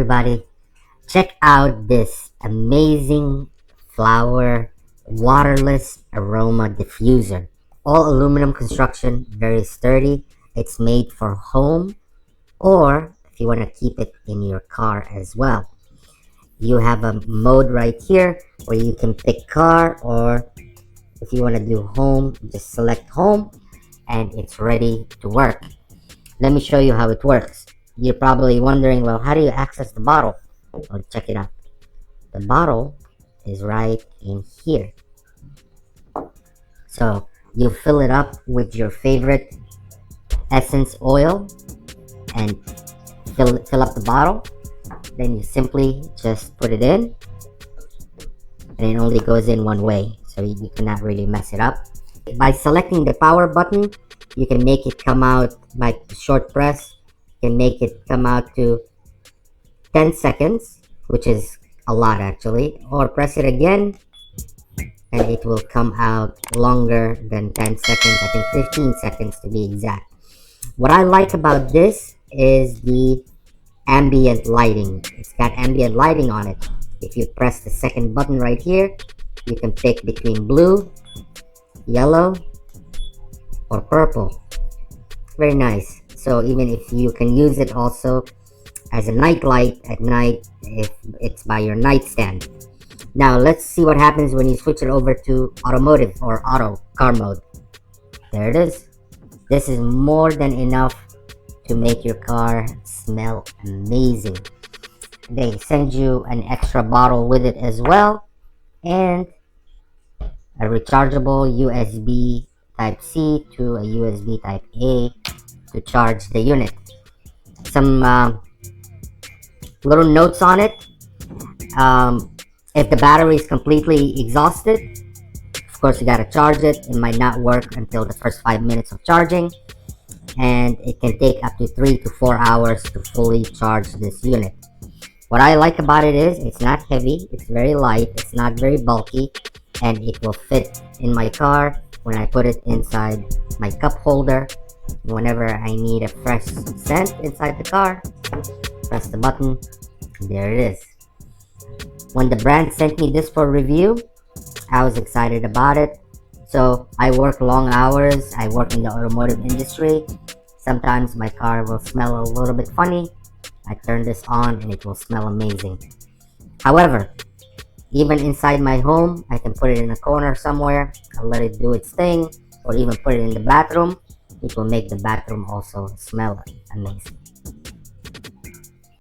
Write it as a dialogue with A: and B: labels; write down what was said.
A: Everybody, check out this amazing flower waterless aroma diffuser. All aluminum construction, very sturdy. It's made for home, or if you want to keep it in your car as well. You have a mode right here where you can pick car, or if you want to do home, just select home and it's ready to work. Let me show you how it works. You're probably wondering, well, how do you access the bottle? Well, check it out. The bottle is right in here. So you fill it up with your favorite essence oil and fill up the bottle. Then you simply just put it in, and it only goes in one way, so you cannot really mess it up. By selecting the power button, you can make it come out by short press. You can make it come out to 10 seconds, which is a lot actually, or press it again and it will come out longer than 10 seconds. I think 15 seconds to be exact. What I like about this is the ambient lighting. It's got ambient lighting on it. If you press the second button right here, you can pick between blue, yellow, or purple. Very nice. So even if you can use it also as a night light at night if it's by your nightstand. Now let's see what happens when you switch it over to automotive or auto car mode. There it is. This is more than enough to make your car smell amazing. They send you an extra bottle with it as well, and a rechargeable USB Type-C to a USB Type-A to charge the unit. Some little notes on it. If the battery is completely exhausted, of course you gotta charge it. It might not work until the first 5 minutes of charging, and it can take up to 3 to 4 hours to fully charge this unit. What I like about it is it's not heavy, it's very light, it's not very bulky, and it will fit in my car when I put it inside my cup holder. Whenever I need a fresh scent inside the car, press the button, and there it is. When the brand sent me this for review, I was excited about it. So I work long hours, I work in the automotive industry. Sometimes my car will smell a little bit funny. I turn this on and it will smell amazing. However, even inside my home, I can put it in a corner somewhere and let it do its thing, or even put it in the bathroom. It will make the bathroom also smell amazing.